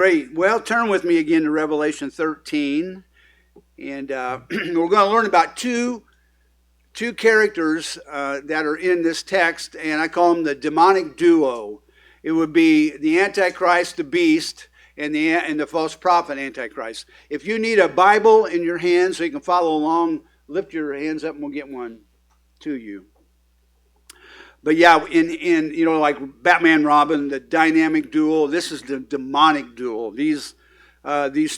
Great. Well, turn with me again to Revelation 13, and we're going to learn about two characters that are in this text, and I call them the demonic duo. It would be the Antichrist, the beast, and the false prophet Antichrist. If you need a Bible in your hand so you can follow along, lift your hands up and we'll get one to you. But yeah, in like Batman Robin, the dynamic duo, this is the demonic duo. These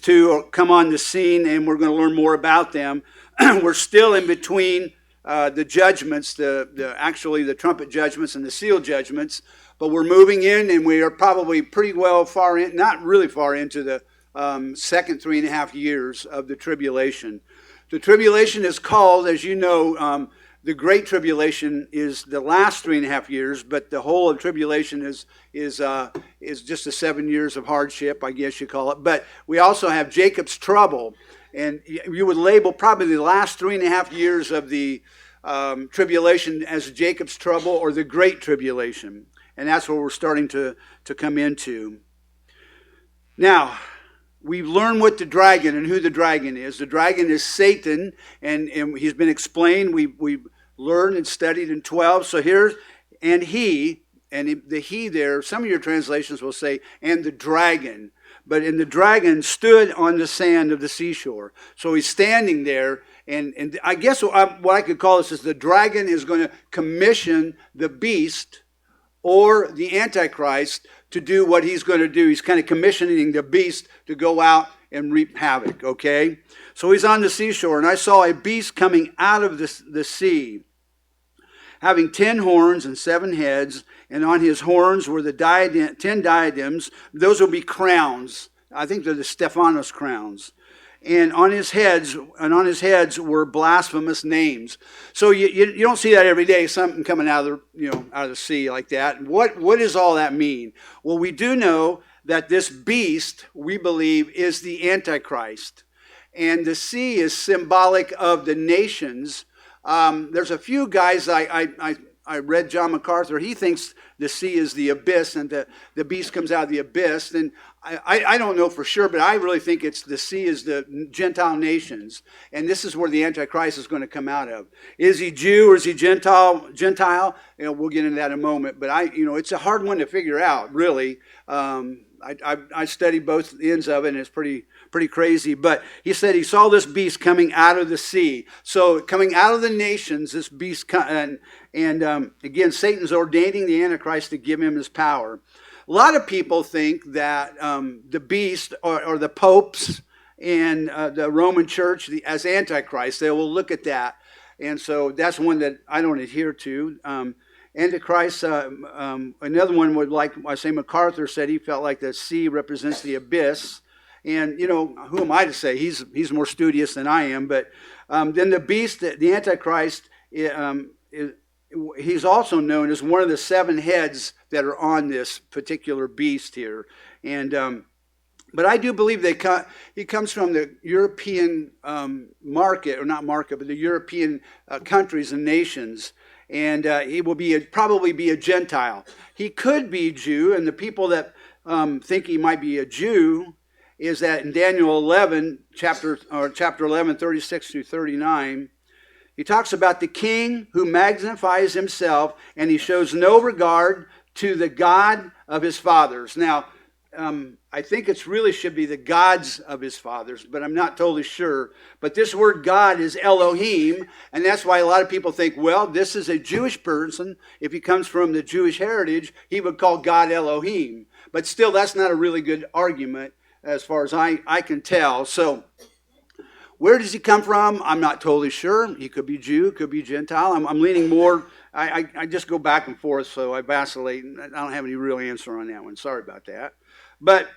two come on the scene, and we're going to learn more about them. We're still in between the judgments, actually the trumpet judgments and the seal judgments, but we're moving in, and we are probably pretty well far in, not really far into the second 3.5 years of the tribulation. The tribulation is called, as you know, the Great Tribulation is the last 3.5 years, but the whole of tribulation is just the 7 years of hardship, I guess you call it. But we also have Jacob's trouble, and you would label probably the last 3.5 years of the tribulation as Jacob's trouble or the Great Tribulation, and that's what we're starting to come into. Now, we've learned what the dragon and who the dragon is. The dragon is Satan, and he's been explained. We've learned and studied in 12. So here's, and the he there, some of your translations will say, and the dragon. But in the dragon stood on the sand of the seashore. So he's standing there, and I guess what I could call this is the dragon is going to commission the beast or the Antichrist to do what he's going to do. He's kind of commissioning the beast to go out and reap havoc, okay? So he's on the seashore, and I saw a beast coming out of the sea, having 10 horns and 7 heads, and on his horns were the 10 diadems. Those will be crowns. I think they're the Stephanos crowns. And on his heads were blasphemous names. So you don't see that every day, something coming out of the sea like that. What does all that mean? Well, we do know that this beast, we believe, is the Antichrist. And the sea is symbolic of the nations. There's a few guys, I read John MacArthur, he thinks the sea is the abyss and the beast comes out of the abyss. And I don't know for sure, but I really think it's the sea is the Gentile nations. And this is where the Antichrist is going to come out of. Is he Jew or is he Gentile? We'll get into that in a moment. But it's a hard one to figure out, really. I studied both ends of it, and it's pretty crazy. But he said he saw this beast coming out of the sea. So coming out of the nations, this beast, and again, Satan's ordaining the Antichrist to give him his power. A lot of people think that the beast or the popes and the Roman Church as Antichrist, they will look at that. And so that's one that I don't adhere to. Antichrist, another one would, like I say, MacArthur said he felt like the sea represents the abyss. And, who am I to say? He's more studious than I am. But then the beast, the Antichrist, he's also known as one of the 7 heads that are on this particular beast here. And but I do believe he comes from the European market, or not market, but the European countries and nations. And he will probably be a Gentile. He could be Jew, and the people that think he might be a Jew is that in Daniel 11, chapter 11, 36 through 39, he talks about the king who magnifies himself, and he shows no regard to the God of his fathers. Now, I think it really should be the gods of his fathers, but I'm not totally sure. But this word God is Elohim, and that's why a lot of people think, well, this is a Jewish person. If he comes from the Jewish heritage, he would call God Elohim. But still, that's not a really good argument as far as I can tell. So where does he come from? I'm not totally sure. He could be Jew, could be Gentile. I'm leaning more. I just go back and forth, so I vacillate. I don't have any real answer on that one. Sorry about that. But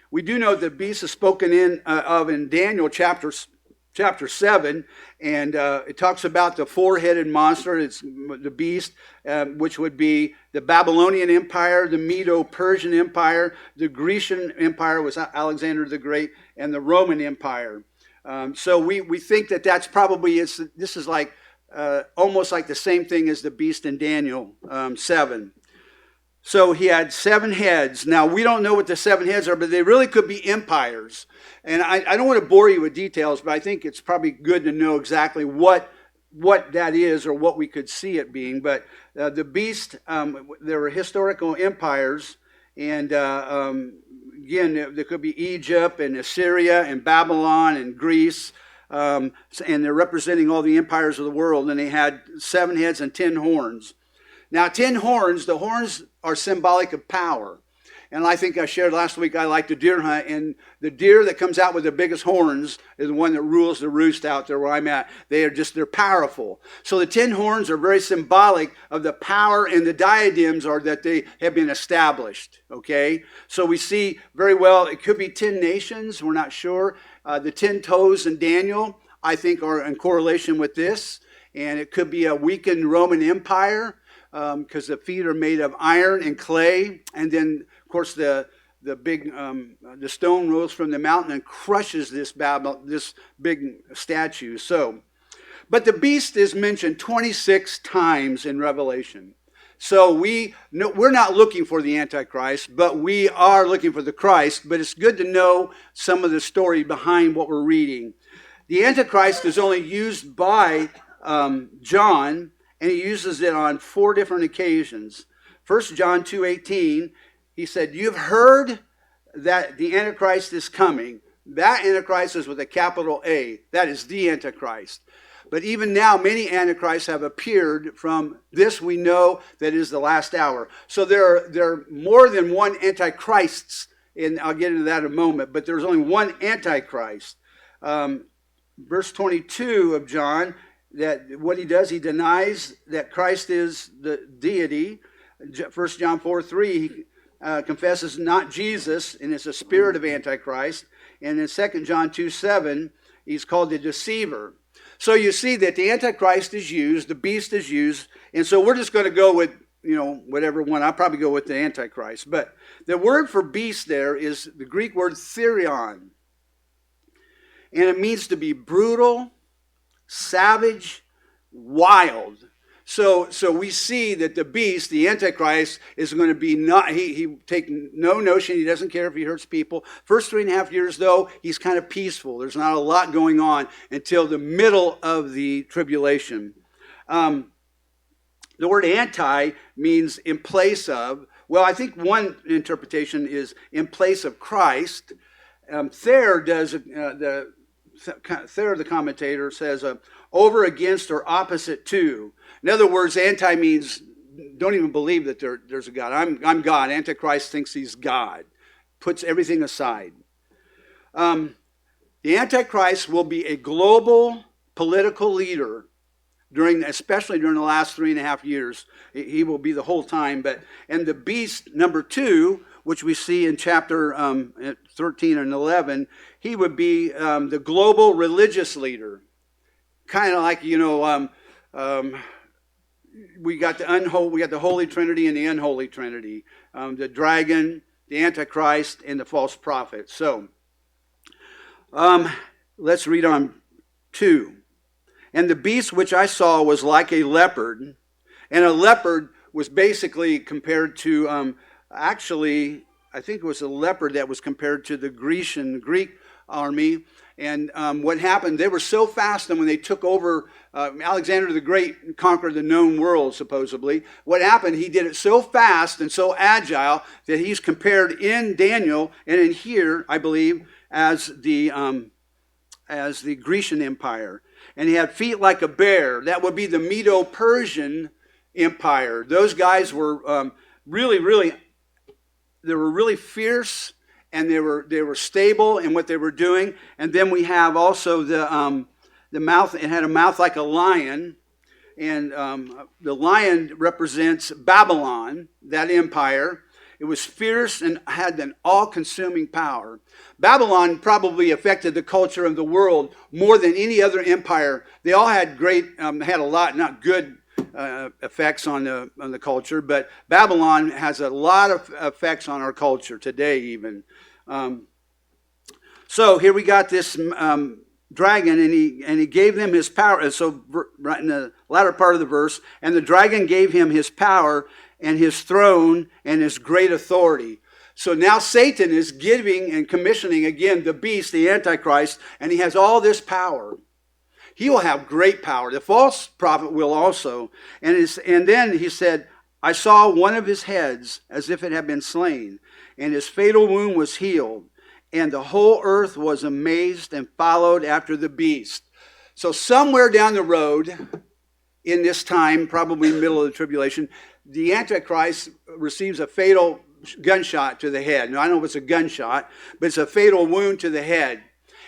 we do know the beast is spoken of in Daniel chapter 7, and it talks about the 4-headed monster. It's the beast, which would be the Babylonian Empire, the Medo-Persian Empire, the Grecian Empire was Alexander the Great, and the Roman Empire. So we think that's probably, this is like almost like the same thing as the beast in Daniel 7. So he had 7 heads. Now, we don't know what the 7 heads are, but they really could be empires. And I don't want to bore you with details, but I think it's probably good to know exactly what that is or what we could see it being. But the beast, there were historical empires. And again, there could be Egypt and Assyria and Babylon and Greece. And they're representing all the empires of the world. And they had 7 heads and 10 horns. Now, 10 horns, the horns are symbolic of power. And I think I shared last week, I like the deer hunt, and the deer that comes out with the biggest horns is the one that rules the roost out there where I'm at. They're powerful. So the 10 horns are very symbolic of the power, and the diadems are that they have been established, okay? So we see very well, it could be 10 nations, we're not sure. The 10 toes in Daniel, I think, are in correlation with this. And it could be a weakened Roman Empire, because the feet are made of iron and clay, and then of course the stone rolls from the mountain and crushes this big statue. So, but the beast is mentioned 26 times in Revelation. So we're not looking for the Antichrist, but we are looking for the Christ. But it's good to know some of the story behind what we're reading. The Antichrist is only used by John. And he uses it on 4 different occasions. 1 John 2:18, he said, "You've heard that the Antichrist is coming." That Antichrist is with a capital A. That is the Antichrist. But even now, many Antichrists have appeared. From this, we know that it is the last hour. So there are more than one Antichrists, and I'll get into that in a moment, but there's only one Antichrist. Verse 22 of John, that what he does, he denies that Christ is the deity. 1 John 4:3, he confesses not Jesus, and it's a spirit of Antichrist. And in 2 John 2:7, he's called the deceiver. So you see that the Antichrist is used, the beast is used, and so we're just going to go with, whatever one. I'll probably go with the Antichrist. But the word for beast there is the Greek word therion. And it means to be brutal, savage, wild. So we see that the beast, the Antichrist, is going to be not, he take no notion, he doesn't care if he hurts people. First 3.5 years, though, he's kind of peaceful. There's not a lot going on until the middle of the tribulation. The word anti means in place of. Well, I think one interpretation is in place of Christ. Ther does, Ther, the commentator, says over, against, or opposite to. In other words, anti means don't even believe that there's a God. I'm God. Antichrist thinks he's God. Puts everything aside. The Antichrist will be a global political leader especially during the last 3.5 years. He will be the whole time. And the beast, number 2, which we see in chapter 13 and 11, he would be the global religious leader. Kind of like, we got the Holy Trinity and the Unholy Trinity. The dragon, the Antichrist, and the false prophet. So, let's read on 2. And the beast which I saw was like a leopard. And a leopard was basically compared to, actually, I think it was a leopard that was compared to the Greek army. And what happened, they were so fast, and when they took over, Alexander the Great conquered the known world, supposedly. What happened, he did it so fast and so agile that he's compared in Daniel and in here, I believe, as the Grecian Empire. And he had feet like a bear. That would be the Medo-Persian Empire. Those guys were really fierce, and they were stable in what they were doing. And then we have also the mouth. It had a mouth like a lion, and the lion represents Babylon, that empire. It was fierce and had an all-consuming power. Babylon probably affected the culture of the world more than any other empire. They all had had a lot, not good effects on the culture, but Babylon has a lot of effects on our culture today even. So here we got this dragon, and he gave them his power. So right in the latter part of the verse, and the dragon gave him his power and his throne and his great authority. So now Satan is giving and commissioning again the beast, the Antichrist, and he has all this power. He will have great power. The false prophet will also. And then he said, I saw one of his heads as if it had been slain, and his fatal wound was healed, and the whole earth was amazed and followed after the beast. So somewhere down the road in this time, probably middle of the tribulation, the Antichrist receives a fatal gunshot to the head. Now, I don't know if it's a gunshot, but it's a fatal wound to the head.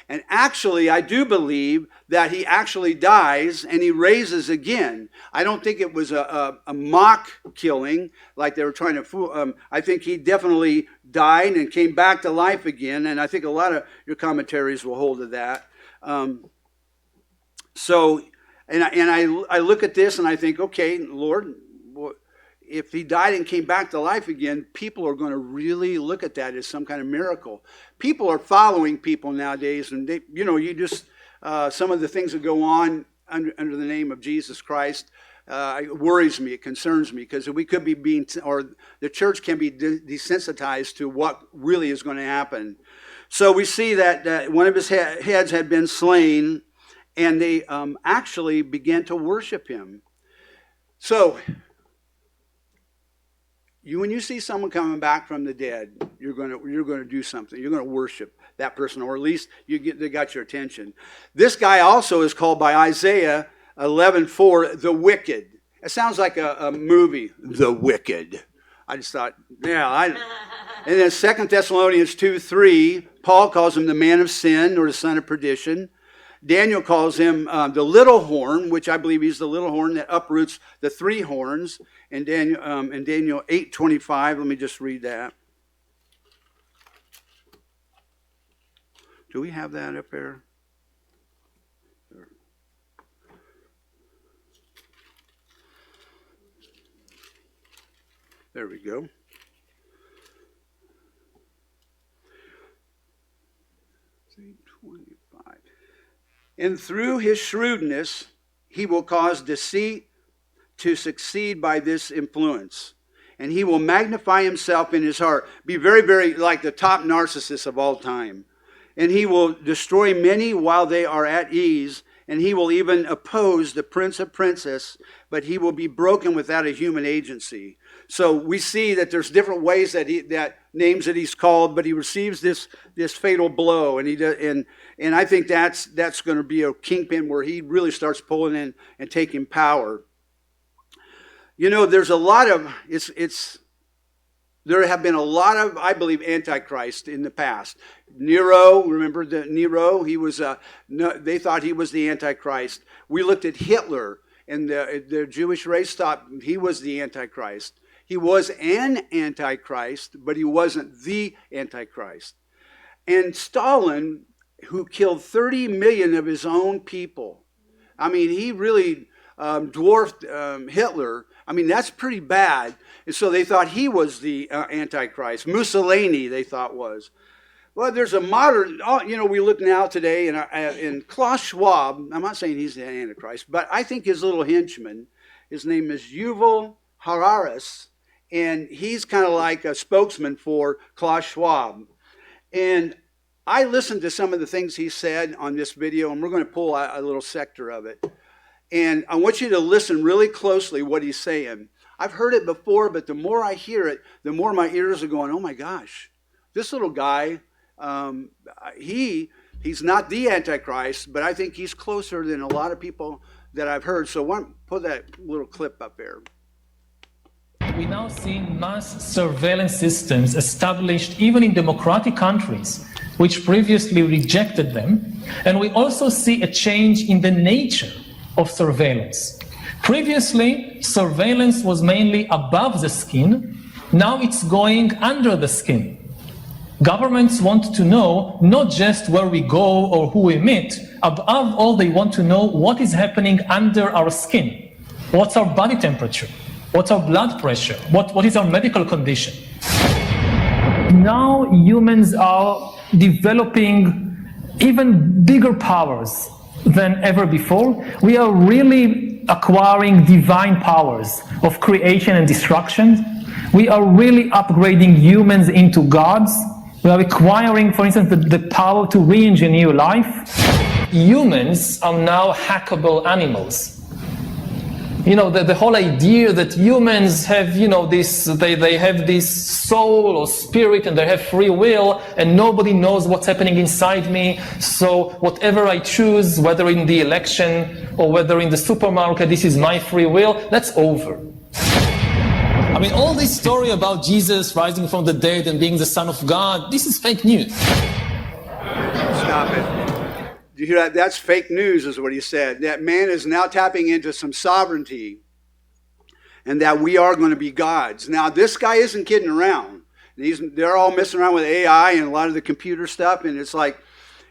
And actually, I do believe that he actually dies and he raises again. I don't think it was a mock killing like they were trying to fool. I think he definitely died and came back to life again. And I think a lot of your commentaries will hold to that. I look at this and I think, okay, Lord, if he died and came back to life again, people are going to really look at that as some kind of miracle. People are following people nowadays, and they, some of the things that go on under the name of Jesus Christ it worries me. It concerns me, because we could be the church can be desensitized to what really is going to happen. So we see that one of his heads had been slain, and they actually began to worship him. So when you see someone coming back from the dead, you're going to do something. You're going to worship that person, or at least they got your attention. This guy also is called by Isaiah 11:4 the wicked. It sounds like a movie, The Wicked. I just thought, And then 2 Thessalonians 2:3, Paul calls him the man of sin, or the son of perdition. Daniel calls him the little horn, which I believe he's the little horn that uproots the three horns. In Daniel 8:25, let me just read that. Do we have that up there? There we go. And through his shrewdness, he will cause deceit to succeed by this influence. And he will magnify himself in his heart, be very, very like the top narcissist of all time. And he will destroy many while they are at ease. And he will even oppose the prince of princes, but he will be broken without a human agency. So we see that there's different ways that names that he's called, but he receives this fatal blow, and I think that's going to be a kingpin where he really starts pulling in and taking power. There's a lot of there have been a lot of, I believe, antichrist in the past. Nero, remember Nero? He was they thought he was the antichrist. We looked at Hitler, and the Jewish race thought he was the antichrist. He was an antichrist, but he wasn't the antichrist. And Stalin, who killed 30 million of his own people, I mean, he really dwarfed Hitler. I mean, that's pretty bad. And so they thought he was the Antichrist. Mussolini, they thought was. Well, there's a modern, we look now today, and Klaus Schwab, I'm not saying he's the Antichrist, but I think his little henchman, his name is Yuval Harari, and he's kind of like a spokesman for Klaus Schwab. And I listened to some of the things he said on this video, and we're going to pull out a little sector of it. And I want you to listen really closely what he's saying. I've heard it before, but the more I hear it, the more my ears are going, oh my gosh, this little guy, he's not the Antichrist, but I think he's closer than a lot of people that I've heard. So put that little clip up there. We now see mass surveillance systems established even in democratic countries, which previously rejected them. And we also see a change in the nature of surveillance. Previously, surveillance was mainly above the skin. Now it's going under the skin. Governments want to know not just where we go or who we meet. Above all, they want to know what is happening under our skin. What's our body temperature? What's our blood pressure? What is our medical condition? Now humans are developing even bigger powers than ever before. We are really really acquiring divine powers of creation and destruction. We are really upgrading humans into gods. We are acquiring, for instance, the power to re-engineer life. Humans are now hackable animals. You know, the whole idea that humans have, you know, they have this soul or spirit and they have free will and nobody knows what's happening inside me. So whatever I choose, whether in the election or whether in the supermarket, this is my free will, that's over. I mean, all this story about Jesus rising from the dead and being the Son of God, this is fake news. Stop it. You hear that? That's fake news, is what he said. That man is now tapping into some sovereignty and that we are going to be gods. Now, this guy isn't kidding around. They're all messing around with AI and a lot of the computer stuff, and it's like,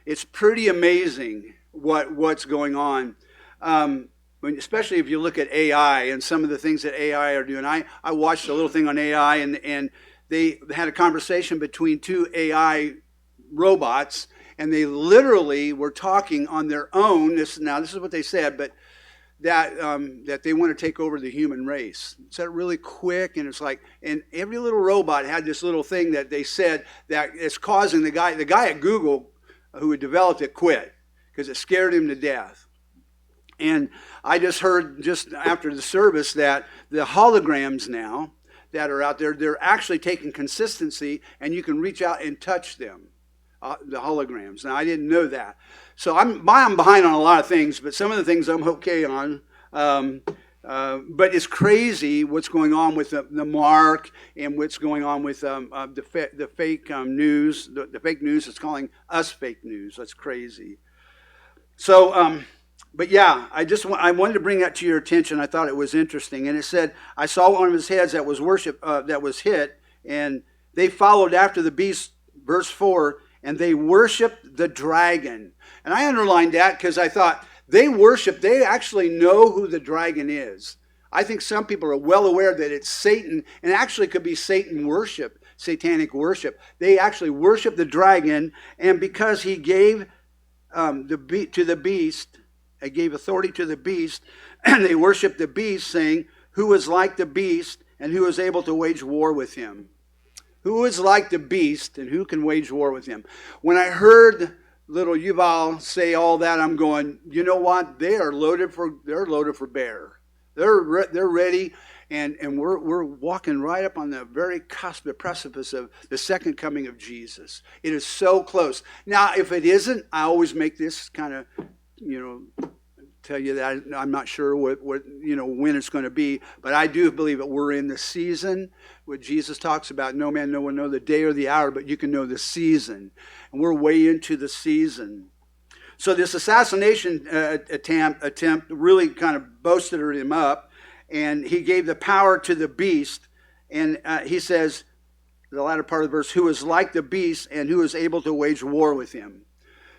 it's pretty amazing what's going on. Especially if you look at AI and some of the things that AI are doing. I watched a little thing on AI, and they had a conversation between two AI robots, and they literally were talking on their own. This is what they said, but that they want to take over the human race. It said it really quick, and it's like, and every little robot had this little thing that they said that it's causing the guy at Google who had developed it quit because it scared him to death. And I just heard just after the service that the holograms now that are out there, they're actually taking consistency, and you can reach out and touch them. The holograms. Now, I didn't know that. So I'm behind on a lot of things, but some of the things I'm okay on. But it's crazy what's going on with the mark and what's going on with the fake news. The fake news is calling us fake news. That's crazy. So, but yeah, I wanted to bring that to your attention. I thought it was interesting. And it said, I saw one of his heads that was hit, and they followed after the beast, verse 4, and they worshiped the dragon. And I underlined that because I thought they actually know who the dragon is. I think some people are well aware that it's Satan, and actually could be Satan worship, satanic worship. They actually worship the dragon, and because he gave to the beast, he gave authority to the beast, and they worship the beast, saying, who is like the beast and who is able to wage war with him? Who is like the beast and who can wage war with him? When I heard little Yuval say all that, I'm going, you know what? They're loaded for bear. They're ready, and we're walking right up on the very cusp, the precipice of the second coming of Jesus. It is so close. Now, if it isn't, I always make this kind of, tell you that I'm not sure what when it's going to be, but I do believe that we're in the season where Jesus talks about no one know the day or the hour, but you can know the season, and we're way into the season. So this assassination attempt really kind of boasted him up, and he gave the power to the beast, and he says, the latter part of the verse, who is like the beast and who is able to wage war with him.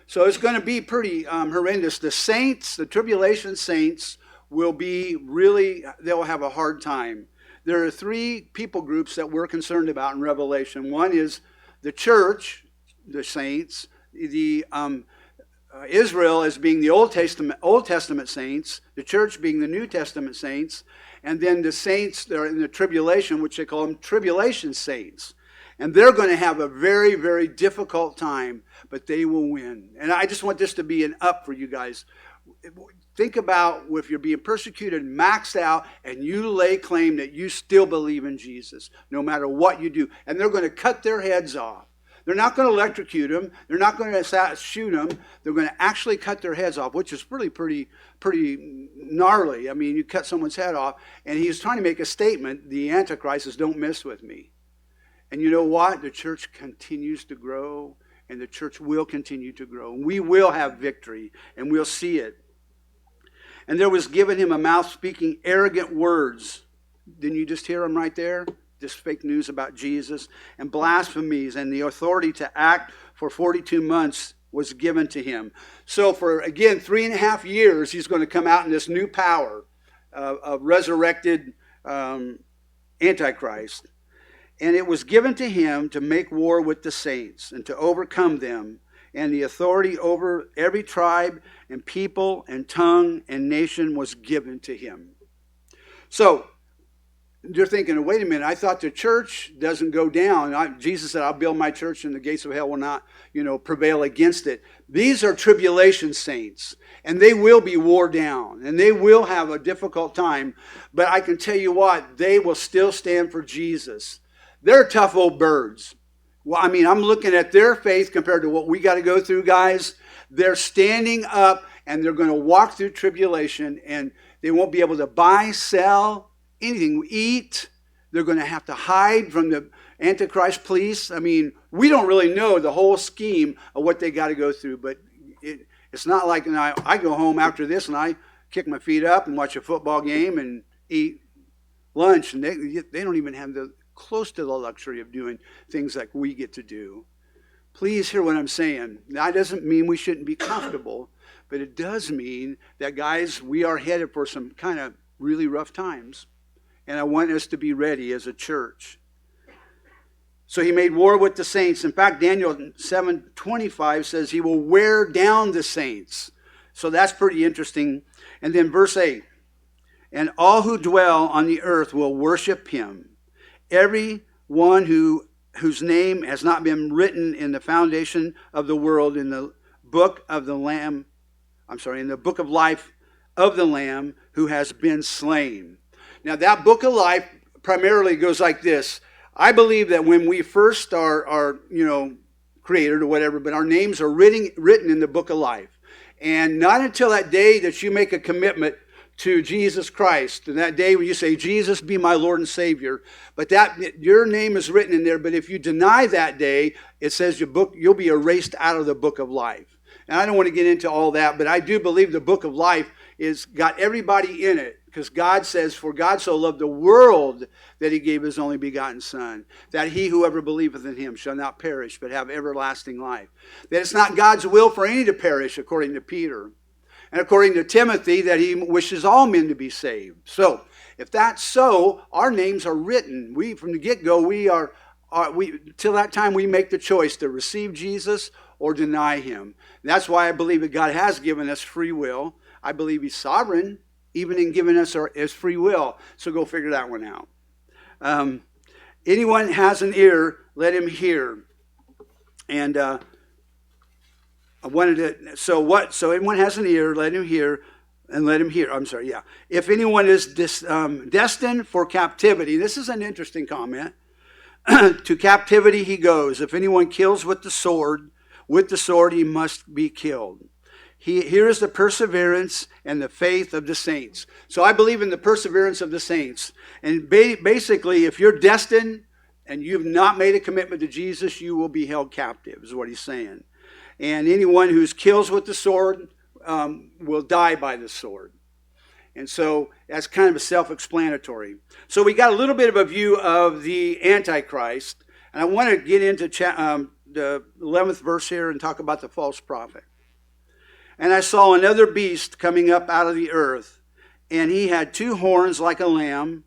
So it's going to be pretty horrendous. The saints, the tribulation saints, they'll have a hard time. There are three people groups that we're concerned about in Revelation. One is the church, the saints, the Israel as being the Old Testament saints, the church being the New Testament saints, and then the saints that are in the tribulation, which they call them tribulation saints. And they're going to have a very, very difficult time, but they will win. And I just want this to be an up for you guys. Think about if you're being persecuted, maxed out, and you lay claim that you still believe in Jesus, no matter what you do. And they're going to cut their heads off. They're not going to electrocute them. They're not going to shoot them. They're going to actually cut their heads off, which is really pretty gnarly. I mean, you cut someone's head off, and he's trying to make a statement. The Antichrist is, don't mess with me. And you know what? The church continues to grow, and the church will continue to grow. We will have victory, and we'll see it. And there was given him a mouth speaking arrogant words. Didn't you just hear them right there? Just fake news about Jesus. And blasphemies, and the authority to act for 42 months was given to him. So for, again, 3.5 years, he's going to come out in this new power of resurrected Antichrist. And it was given to him to make war with the saints and to overcome them. and the authority over every tribe and people and tongue and nation was given to him. So, you're thinking, wait a minute, I thought the church doesn't go down. Jesus said, I'll build my church and the gates of hell will not, prevail against it. These are tribulation saints, and they will be wore down, and they will have a difficult time. But I can tell you what, they will still stand for Jesus. They're tough old birds. Well, I'm looking at their faith compared to what we got to go through, guys. They're standing up, and they're going to walk through tribulation, and they won't be able to buy, sell, anything, eat. They're going to have to hide from the Antichrist police. We don't really know the whole scheme of what they got to go through, but it's not like I go home after this and I kick my feet up and watch a football game and eat lunch, and they don't even have close to the luxury of doing things like we get to do. Please hear what I'm saying. That doesn't mean we shouldn't be comfortable, but it does mean that, guys, we are headed for some kind of really rough times. And I want us to be ready as a church. So he made war with the saints. In fact, Daniel 7:25 says he will wear down the saints. So that's pretty interesting. And then verse 8, and all who dwell on the earth will worship him. Every one whose name has not been written in the foundation of the world in the book of the Lamb, in the book of life of the Lamb who has been slain. Now, that book of life primarily goes like this. I believe that when we first are created or whatever, but our names are written in the book of life. And not until that day that you make a commitment to Jesus Christ, and that day when you say, Jesus, be my Lord and Savior, but that your name is written in there. But if you deny that day, it says you'll be erased out of the book of life. And I don't want to get into all that, but I do believe the book of life is got everybody in it. Because God says, for God so loved the world that he gave his only begotten Son, that he whoever believeth in him shall not perish, but have everlasting life. That it's not God's will for any to perish, according to Peter. And according to Timothy, that he wishes all men to be saved. So, if that's so, our names are written. We, from the get-go, till that time we make the choice to receive Jesus or deny him. That's why I believe that God has given us free will. I believe he's sovereign, even in giving us his free will. So go figure that one out. Anyone has an ear, let him hear. And so anyone has an ear, let him hear, and let him hear. If anyone is destined for captivity, this is an interesting comment. To captivity he goes. If anyone kills with the sword he must be killed. Here is the perseverance and the faith of the saints. So I believe in the perseverance of the saints. And basically, if you're destined and you've not made a commitment to Jesus, you will be held captive, is what he's saying. And anyone who kills with the sword will die by the sword. And so that's kind of a self-explanatory. So we got a little bit of a view of the Antichrist. And I want to get into the 11th verse here and talk about the false prophet. And I saw another beast coming up out of the earth, and he had 2 horns like a lamb,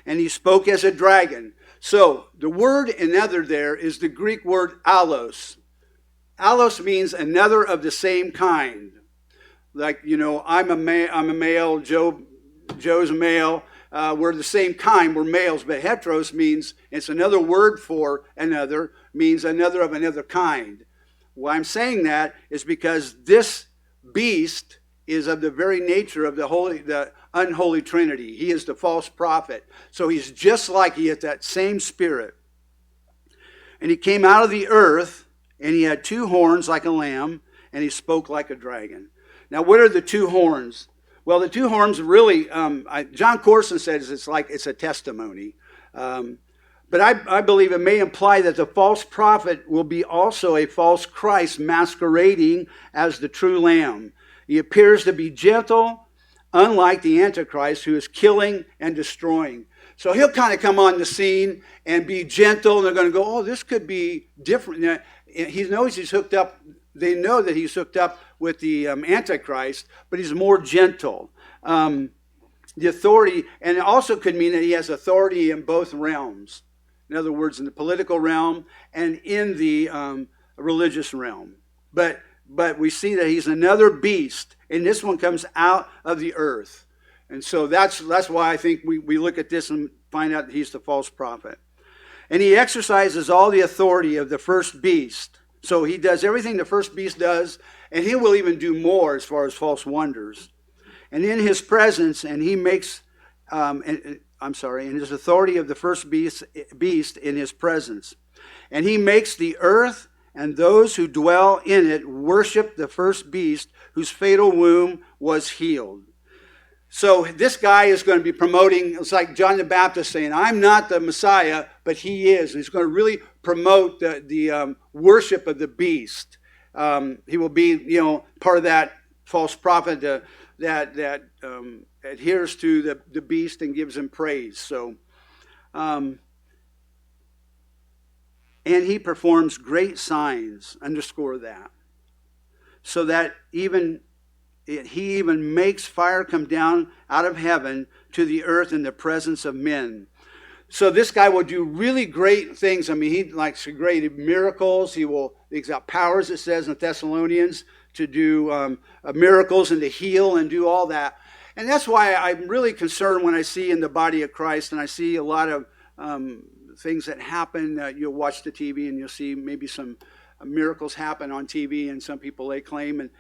and he spoke as a dragon. So the word another there is the Greek word allos. Allos means another of the same kind. Like, I'm a male, Joe's a male. We're the same kind, we're males, but heteros means, it's another word for another, means another of another kind. Why I'm saying that is because this beast is of the very nature of the unholy Trinity. He is the false prophet. So he's just like, he has that same spirit. And he came out of the earth, and he had 2 horns like a lamb, and he spoke like a dragon. Now, what are the 2 horns? Well, the 2 horns really, John Corson says it's a testimony. But I believe it may imply that the false prophet will be also a false Christ masquerading as the true lamb. He appears to be gentle, unlike the Antichrist, who is killing and destroying. So he'll kind of come on the scene and be gentle, and they're going to go, oh, this could be different. He knows he's hooked up. They know that he's hooked up with the Antichrist, but he's more gentle. The authority, and it also could mean that he has authority in both realms. In other words, in the political realm and in the religious realm. but we see that he's another beast, and this one comes out of the earth. And so that's why I think we look at this and find out that he's the false prophet. And he exercises all the authority of the first beast. So he does everything the first beast does, and he will even do more as far as false wonders. And in his presence, and he makes, in his authority of the first beast in his presence. And he makes the earth and those who dwell in it worship the first beast whose fatal wound was healed. So this guy is going to be promoting, it's like John the Baptist saying, I'm not the Messiah, but he is. And he's going to really promote the worship of the beast. He will be, part of that false prophet that adheres to the beast and gives him praise. So, and he performs great signs, underscore that, so that he even makes fire come down out of heaven to the earth in the presence of men. So this guy will do really great things. I mean, he likes great miracles. He's got powers, it says in Thessalonians, to do miracles and to heal and do all that. And that's why I'm really concerned when I see in the body of Christ, and I see a lot of things that happen. You'll watch the TV and you'll see maybe some miracles happen on TV, and some people lay claim. And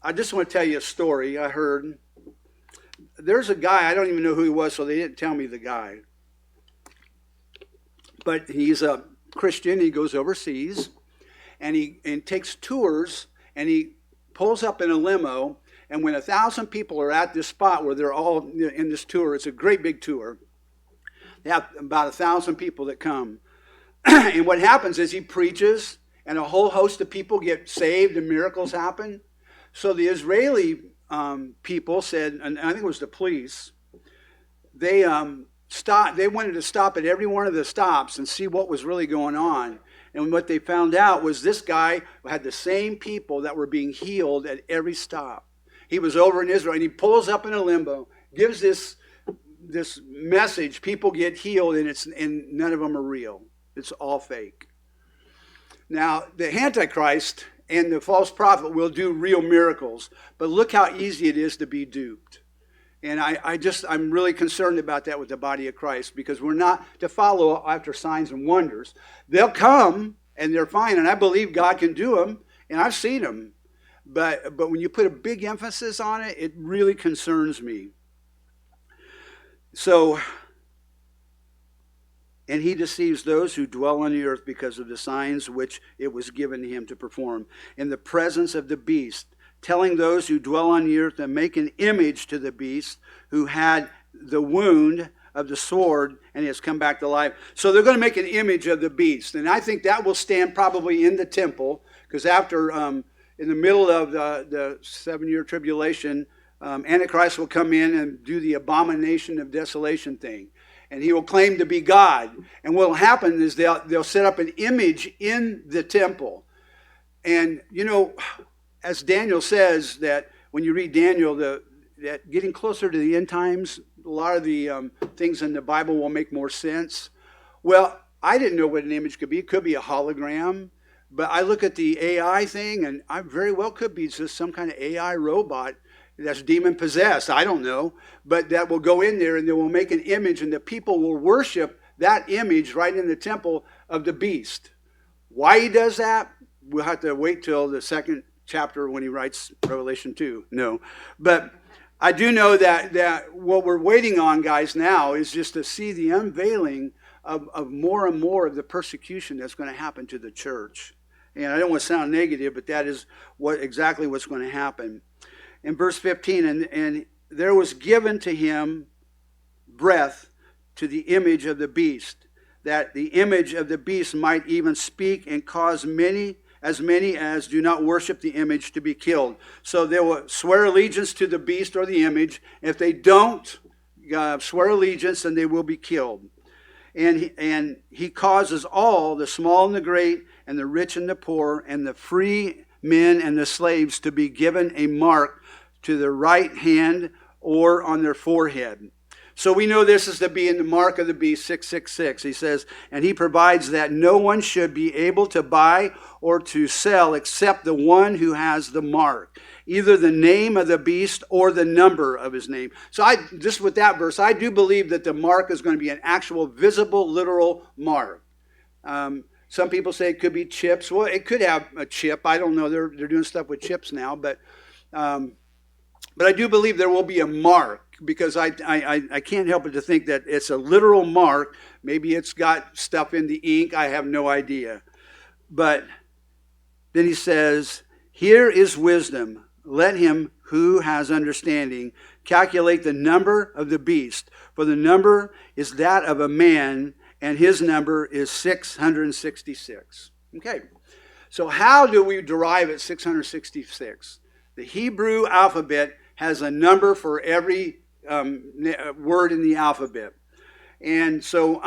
I just want to tell you a story I heard. There's a guy, I don't even know who he was, so they didn't tell me the guy. But he's a Christian. He goes overseas, and he takes tours, and he pulls up in a limo. And when 1,000 people are at this spot where they're all in this tour, it's a great big tour. They have about 1,000 people that come. And what happens is he preaches, and a whole host of people get saved, and miracles happen. So the Israeli people said, and I think it was the police, they wanted to stop at every one of the stops and see what was really going on. And what they found out was this guy had the same people that were being healed at every stop. He was over in Israel, and he pulls up in a limo, gives this message, people get healed, and none of them are real. It's all fake. Now, the Antichrist and the false prophet will do real miracles, but look how easy it is to be duped. And I'm really concerned about that with the body of Christ, because we're not to follow after signs and wonders. They'll come, and they're fine, and I believe God can do them, and I've seen them. But when you put a big emphasis on it, it really concerns me. So, and he deceives those who dwell on the earth because of the signs which it was given to him to perform in the presence of the beast, telling those who dwell on the earth to make an image to the beast who had the wound of the sword and has come back to life. So they're going to make an image of the beast. And I think that will stand probably in the temple, because after, in the middle of the 7-year tribulation, Antichrist will come in and do the abomination of desolation thing. And he will claim to be God. And what will happen is they'll set up an image in the temple. And, as Daniel says, that when you read Daniel, that getting closer to the end times, a lot of the things in the Bible will make more sense. Well, I didn't know what an image could be. It could be a hologram. But I look at the AI thing, and I very well could be just some kind of AI robot that's demon-possessed. I don't know. But that will go in there, and they will make an image, and the people will worship that image right in the temple of the beast. Why he does that, we'll have to wait till the second chapter when he writes Revelation 2. No. But I do know that what we're waiting on, guys, now is just to see the unveiling of more and more of the persecution that's going to happen to the church. And I don't want to sound negative, but that is exactly what's going to happen. In verse 15, and there was given to him breath to the image of the beast, that the image of the beast might even speak and cause many as do not worship the image to be killed. So they will swear allegiance to the beast or the image. If they don't swear allegiance, then they will be killed. And he causes all, the small and the great, and the rich and the poor, and the free men and the slaves to be given a mark to their right hand or on their forehead. So we know this is to be in the mark of the beast, 666. He says, and he provides that no one should be able to buy or to sell except the one who has the mark, either the name of the beast or the number of his name. So just with that verse, I do believe that the mark is going to be an actual visible, literal mark. Some people say it could be chips. Well, it could have a chip. I don't know. They're doing stuff with chips now, but I do believe there will be a mark, because I can't help but to think that it's a literal mark. Maybe it's got stuff in the ink. I have no idea. But then he says, here is wisdom. Let him who has understanding calculate the number of the beast, for the number is that of a man, and his number is 666. Okay, so how do we derive at 666? The Hebrew alphabet has a number for every word in the alphabet. And so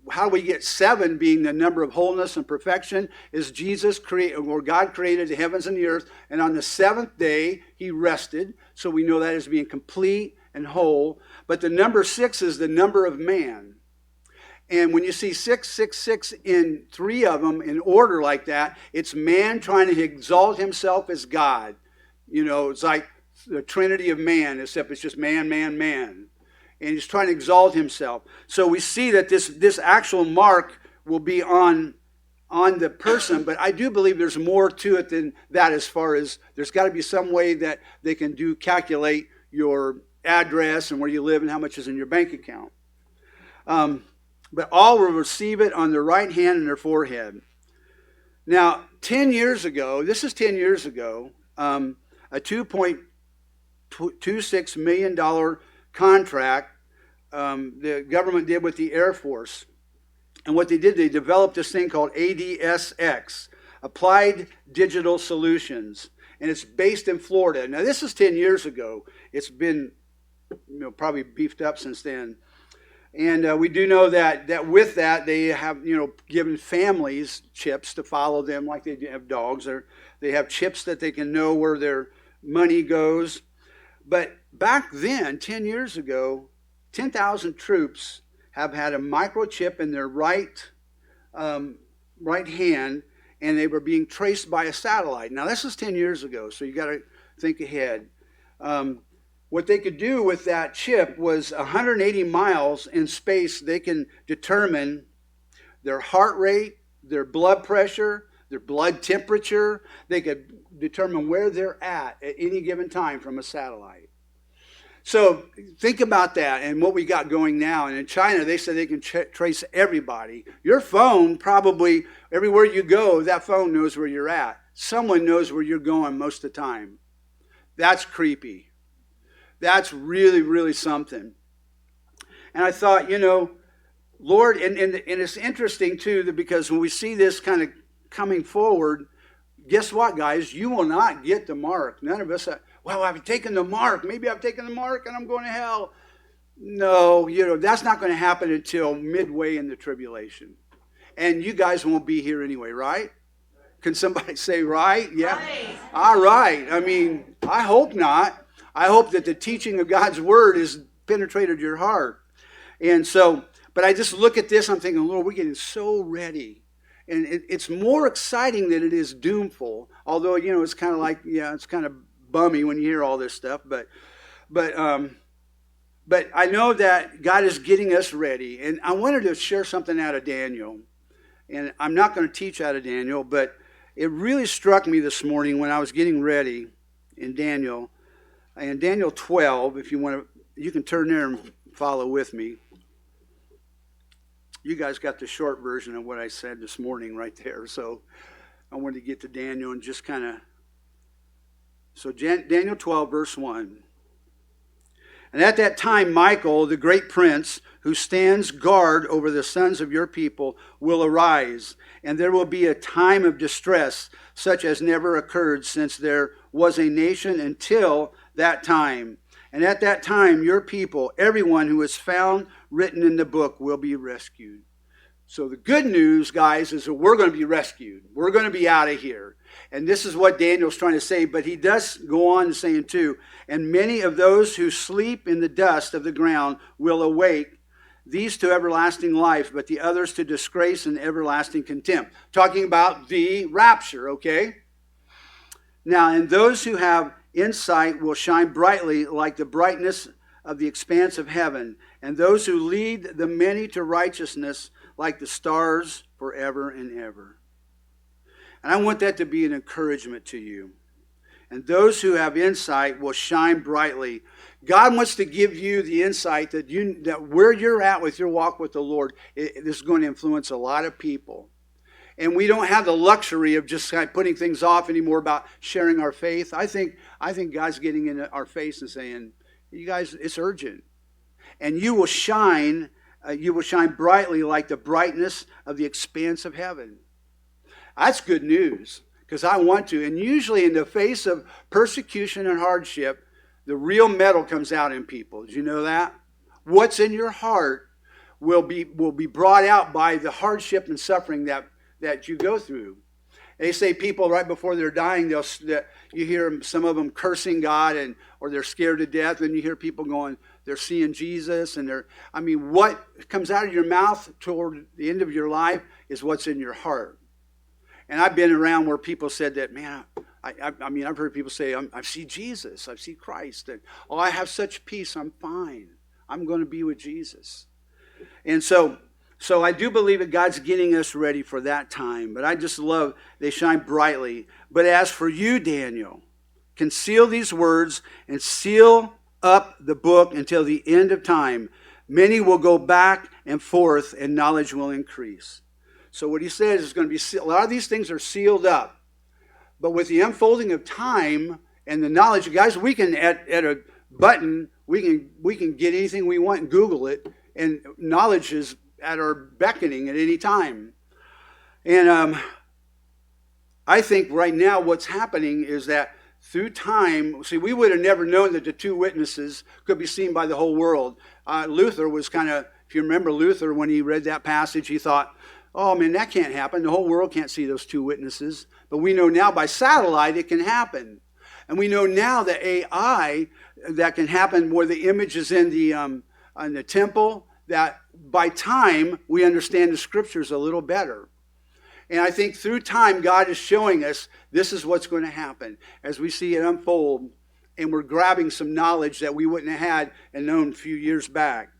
how we get 7 being the number of wholeness and perfection is God created the heavens and the earth, and on the 7th day he rested. So we know that as being complete and whole. But the number 6 is the number of man. And when you see 666 in 3 of them in order like that, it's man trying to exalt himself as God. You know, it's like the Trinity of man, except it's just man, man, man. And he's trying to exalt himself. So we see that this actual mark will be on the person, but I do believe there's more to it than that, as far as there's got to be some way that they can calculate your address and where you live and how much is in your bank account. But all will receive it on their right hand and their forehead. Now, 10 years ago, this is 10 years ago, a $2.26 million contract the government did with the Air Force. And what they did, they developed this thing called ADSX, Applied Digital Solutions. And it's based in Florida. Now, this is 10 years ago. It's been probably beefed up since then. And we do know that with that, they have given families chips to follow them like they have dogs. They have chips that they can know where their money goes. But back then, 10 years ago, 10,000 troops have had a microchip in their right hand, and they were being traced by a satellite. Now, this is 10 years ago, so you got to think ahead. What they could do with that chip was 180 miles in space. They can determine their heart rate, their blood pressure, their blood temperature. They could determine where they're at any given time from a satellite. So think about that and what we got going now. And in China, they said they can trace everybody. Your phone, probably everywhere you go, that phone knows where you're at. Someone knows where you're going most of the time. That's creepy. That's really, really something. And I thought, Lord, and it's interesting too, because when we see this kind of coming forward, guess what, guys? You will not get the mark. None of us, I've taken the mark. Maybe I've taken the mark and I'm going to hell. No, that's not going to happen until midway in the tribulation. And you guys won't be here anyway, right? Can somebody say right? Yeah. Right. All right. I mean, I hope not. I hope that the teaching of God's word has penetrated your heart. And so, but I just look at this, I'm thinking, Lord, we're getting so ready. And it's more exciting than it is doomful. Although, it's kind of like, it's kind of bummy when you hear all this stuff. But I know that God is getting us ready. And I wanted to share something out of Daniel. And I'm not going to teach out of Daniel, but it really struck me this morning when I was getting ready in Daniel. And Daniel 12, if you want to, you can turn there and follow with me. You guys got the short version of what I said this morning right there. So I wanted to get to Daniel and just kind of... So Daniel 12, verse 1. And at that time, Michael, the great prince, who stands guard over the sons of your people, will arise. And there will be a time of distress, such as never occurred since there was a nation until that time. And at that time, your people, everyone who is found written in the book, will be rescued. So the good news, guys, is that we're going to be rescued. We're going to be out of here. And this is what Daniel's trying to say, but he does go on to saying too, and many of those who sleep in the dust of the ground will awake, these to everlasting life, but the others to disgrace and everlasting contempt. Talking about the rapture, okay? Now, and those who have insight will shine brightly like the brightness of the expanse of heaven, and those who lead the many to righteousness like the stars forever and ever. And I want that to be an encouragement to you. And those who have insight will shine brightly. God wants to give you the insight that where you're at with your walk with the Lord, this is going to influence a lot of people. And we don't have the luxury of just kind of putting things off anymore about sharing our faith. I think God's getting in our face and saying, you guys, it's urgent. And you will shine brightly like the brightness of the expanse of heaven. That's good news, because I want to. And usually in the face of persecution and hardship, the real metal comes out in people. Did you know that? What's in your heart will be brought out by the hardship and suffering that you go through. They say people right before they're dying, you hear some of them cursing God, or they're scared to death, and you hear people going, they're seeing Jesus, and what comes out of your mouth toward the end of your life is what's in your heart. And I've been around where people said that, man, I've heard people say, I see Jesus, I see Christ, and I have such peace, I'm fine. I'm going to be with Jesus. And so I do believe that God's getting us ready for that time. But I just love, they shine brightly. But as for you, Daniel, conceal these words and seal up the book until the end of time. Many will go back and forth, and knowledge will increase. So what he says is going to be, a lot of these things are sealed up. But with the unfolding of time and the knowledge, guys, we can, at a button, we can get anything we want and Google it, and knowledge is at our beckoning at any time. And I think right now what's happening is that through time, see, we would have never known that the two witnesses could be seen by the whole world. Luther was kind of, if you remember Luther, when he read that passage, he thought, oh man, that can't happen. The whole world can't see those two witnesses. But we know now by satellite it can happen. And we know now that AI, that can happen where the image is in the temple, that by time we understand the scriptures a little better. And I think through time God is showing us this is what's going to happen as we see it unfold, and we're grabbing some knowledge that we wouldn't have had and known a few years back.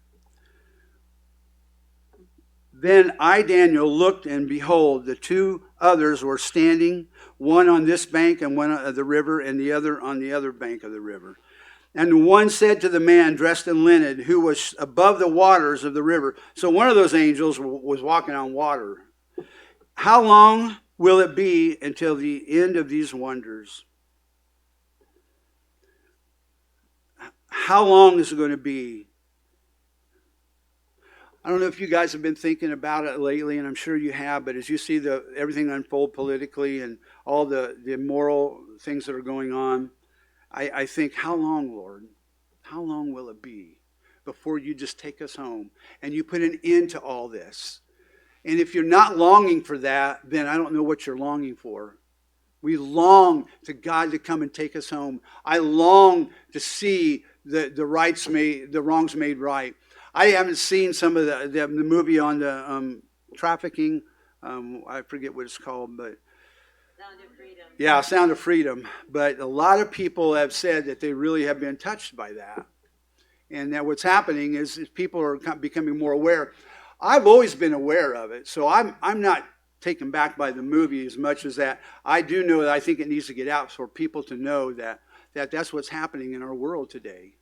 Then I, Daniel, looked, and behold, the two others were standing, one on this bank and one of the river, and the other on the other bank of the river. And one said to the man dressed in linen, who was above the waters of the river. So one of those angels was walking on water. How long will it be until the end of these wonders? How long is it going to be? I don't know if you guys have been thinking about it lately, and I'm sure you have, but as you see everything unfold politically and all the immoral things that are going on, I think, how long, Lord? How long will it be before you just take us home and you put an end to all this? And if you're not longing for that, then I don't know what you're longing for. We long to God to come and take us home. I long to see the wrongs made right. I haven't seen some of the movie on the trafficking. I forget what it's called, but Sound of Freedom. Yeah, Sound of Freedom. But a lot of people have said that they really have been touched by that, and that what's happening is people are becoming more aware. I've always been aware of it, so I'm not taken back by the movie as much as that. I do know that I think it needs to get out for people to know that that's what's happening in our world today.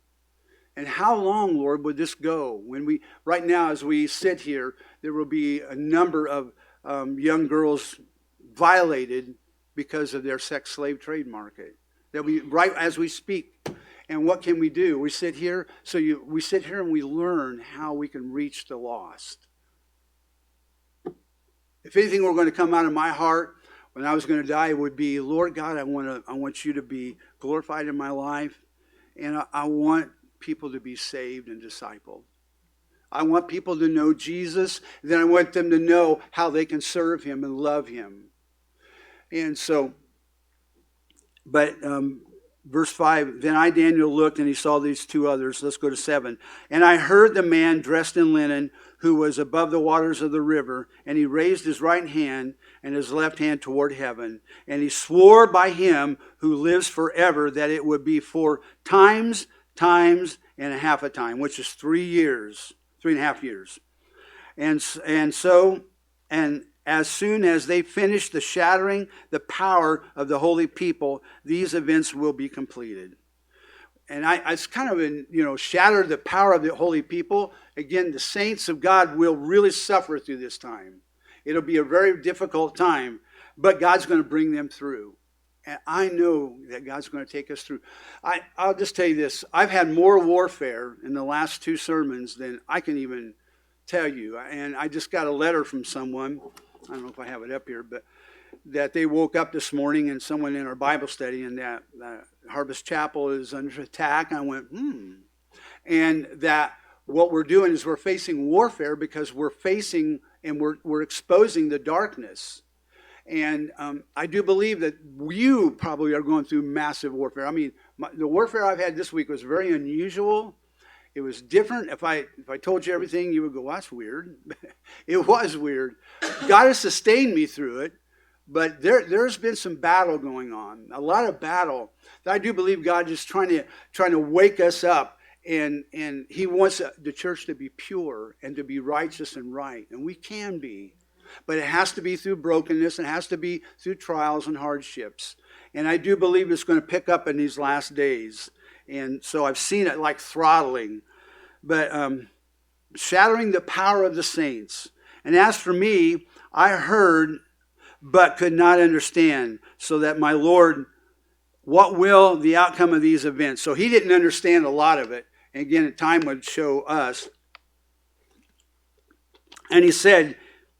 And how long, Lord, would this go? Right now, as we sit here, there will be a number of young girls violated because of their sex slave trade market. That right as we speak. And what can we do? We sit here, we sit here and we learn how we can reach the lost. If anything were going to come out of my heart when I was going to die, it would be, Lord God, I want you to be glorified in my life, and I want people to be saved and discipled. I want people to know Jesus, and then I want them to know how they can serve him and love him. And so But verse 5, then I, Daniel, looked and he saw these two others. Let's go to 7. And I heard the man dressed in linen who was above the waters of the river, and he raised his right hand and his left hand toward heaven. And he swore by him who lives forever that it would be for times and a half a time, which is 3 years, 3.5 years. And as soon as they finish the shattering the power of the holy people, these events will be completed. And it's kind of shatter the power of the holy people. Again, the saints of God will really suffer through this time. It'll be a very difficult time, but God's going to bring them through. And I know that God's going to take us through. I'll just tell you this. I've had more warfare in the last 2 sermons than I can even tell you. And I just got a letter from someone. I don't know if I have it up here, but that they woke up this morning and someone in our Bible study and that Harvest Chapel is under attack. I went, And that what we're doing is we're facing warfare because we're facing and we're exposing the darkness. And I do believe that you probably are going through massive warfare. I mean, the warfare I've had this week was very unusual. It was different. If I told you everything, you would go, well, that's weird. It was weird. God has sustained me through it, but there's been some battle going on, a lot of battle. I do believe God is trying to wake us up, and He wants the church to be pure and to be righteous and right, and we can be. But it has to be through brokenness. It has to be through trials and hardships. And I do believe it's going to pick up in these last days. And so I've seen it like throttling. But shattering the power of the saints. And as for me, I heard but could not understand. So that my Lord, what will the outcome of these events? So he didn't understand a lot of it. And again, time would show us. And he said,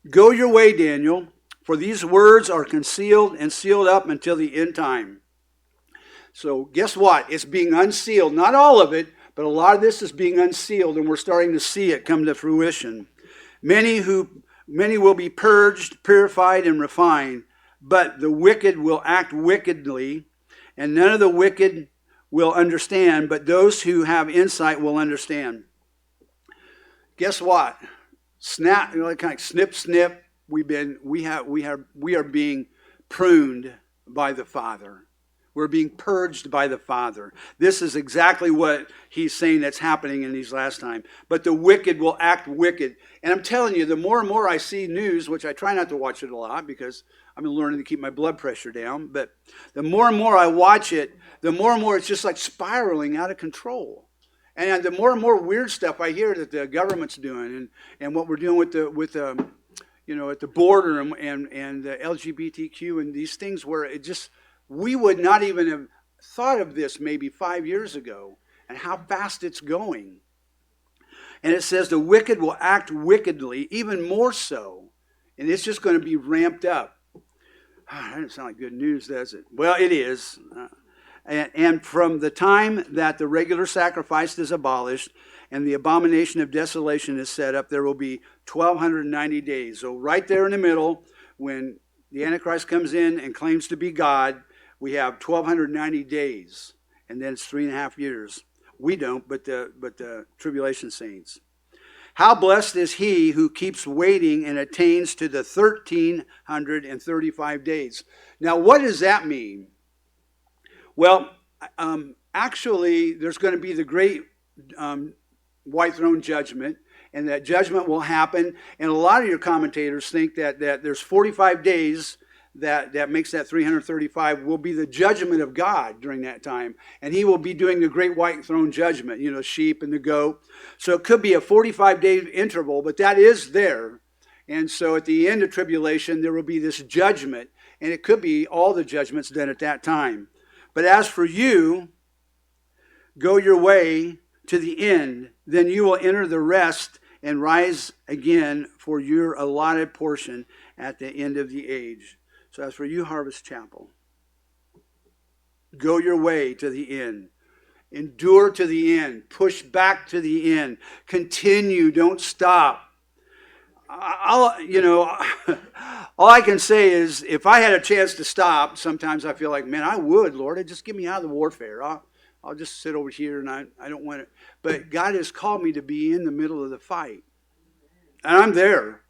go your way, Daniel, for these words are concealed and sealed up until the end time. So guess what? It's being unsealed. Not all of it, but a lot of this is being unsealed, and we're starting to see it come to fruition. Many will be purged, purified, and refined, but the wicked will act wickedly, and none of the wicked will understand, but those who have insight will understand. Guess what? Snap, kind of snip, snip. We are being pruned by the Father. We're being purged by the Father. This is exactly what he's saying that's happening in these last time. But the wicked will act wicked. And I'm telling you, the more and more I see news, which I try not to watch it a lot because I've been learning to keep my blood pressure down, but the more and more I watch it, the more and more it's just like spiraling out of control. And the more and more weird stuff I hear that the government's doing, and what we're doing at the border and the LGBTQ and these things, where we would not even have thought of this maybe 5 years ago, and how fast it's going. And it says the wicked will act wickedly, even more so, and it's just going to be ramped up. That doesn't sound like good news, does it? Well, it is. And from the time that the regular sacrifice is abolished and the abomination of desolation is set up, there will be 1,290 days. So right there in the middle, when the Antichrist comes in and claims to be God, we have 1,290 days, and then it's 3.5 years. We don't, but the tribulation saints. How blessed is he who keeps waiting and attains to the 1,335 days. Now, what does that mean? Well, actually, there's going to be the great white throne judgment, and that judgment will happen. And a lot of your commentators think that there's 45 days that makes that 335 will be the judgment of God during that time. And he will be doing the great white throne judgment, sheep and the goat. So it could be a 45-day interval, but that is there. And so at the end of tribulation, there will be this judgment, and it could be all the judgments done at that time. But as for you, go your way to the end, then you will enter the rest and rise again for your allotted portion at the end of the age. So as for you, Harvest Chapel, go your way to the end. Endure to the end. Push back to the end. Continue. Don't stop. all I can say is if I had a chance to stop, sometimes I feel like, man, I would, Lord. Just get me out of the warfare. I'll just sit over here and I don't want it. But God has called me to be in the middle of the fight. And I'm there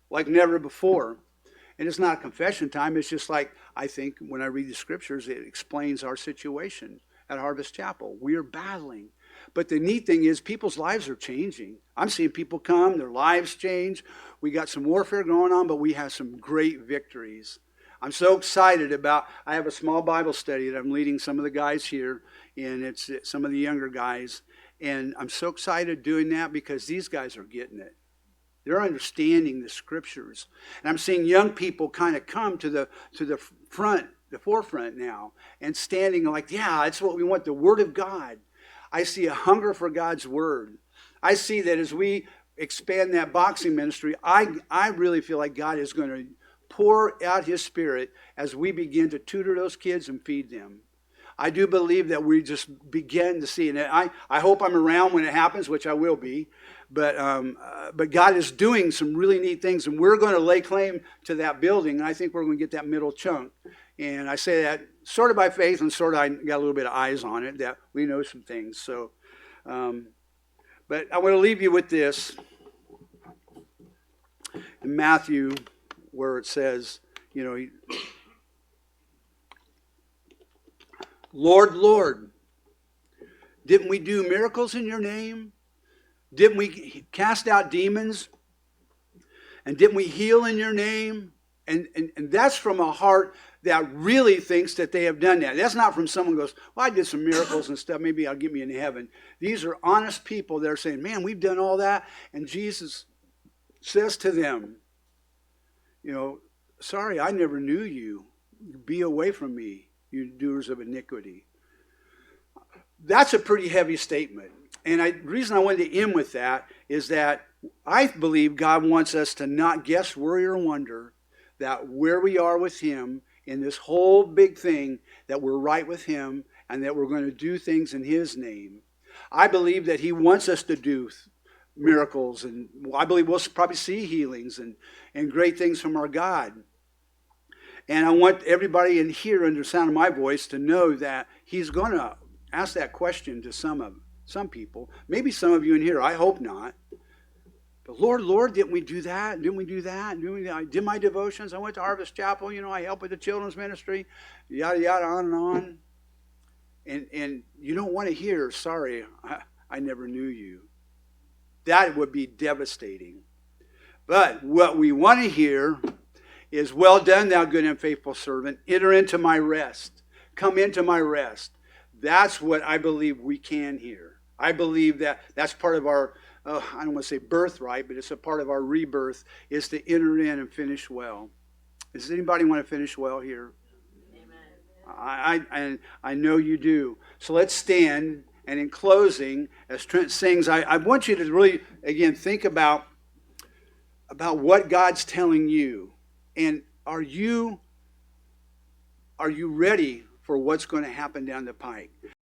like never before. And it's not a confession time. It's just like, I think when I read the scriptures, it explains our situation at Harvest Chapel. We are battling. But the neat thing is people's lives are changing. I'm seeing people come, their lives change. We got some warfare going on, but we have some great victories. I'm so excited I have a small Bible study that I'm leading some of the guys here, and it's some of the younger guys. And I'm so excited doing that because these guys are getting it. They're understanding the scriptures. And I'm seeing young people kind of come to the forefront now and standing like, yeah, that's what we want, the Word of God. I see a hunger for God's Word. I see that as we expand that boxing ministry, I really feel like God is going to pour out His Spirit as we begin to tutor those kids and feed them. I do believe that we just begin to see, and I hope I'm around when it happens, which I will be. But God is doing some really neat things, and we're going to lay claim to that building, and I think we're going to get that middle chunk. And I say that sort of by faith, and sort of I got a little bit of eyes on it, that we know some things. So, but I want to leave you with this. In Matthew, where it says, Lord, Lord, didn't we do miracles in your name? Didn't we cast out demons? And didn't we heal in your name? And that's from a heart that really thinks that they have done that. That's not from someone who goes, well, I did some miracles and stuff. Maybe I'll get me into heaven. These are honest people that are saying, man, we've done all that. And Jesus says to them, sorry, I never knew you. Be away from me, you doers of iniquity. That's a pretty heavy statement. And the reason I wanted to end with that is that I believe God wants us to not guess, worry, or wonder that where we are with Him in this whole big thing, that we're right with Him and that we're going to do things in His name. I believe that He wants us to do miracles, and I believe we'll probably see healings and great things from our God. And I want everybody in here, under the sound of my voice, to know that He's going to ask that question to some people. Maybe some of you in here, I hope not. But Lord, didn't we do that? Didn't we do that? I did my devotions. I went to Harvest Chapel. I helped with the children's ministry. Yada, yada, on and on. And you don't want to hear, sorry, I never knew you. That would be devastating. But what we want to hear is, well done, thou good and faithful servant. Enter into my rest. Come into my rest. That's what I believe we can hear. I believe that that's part of our, I don't want to say birthright, but it's a part of our rebirth, is to enter in and finish well. Does anybody want to finish well here? Amen. I know you do. So let's stand, and in closing, as Trent sings, I want you to really, again, think about what God's telling you. And are you ready for what's going to happen down the pike?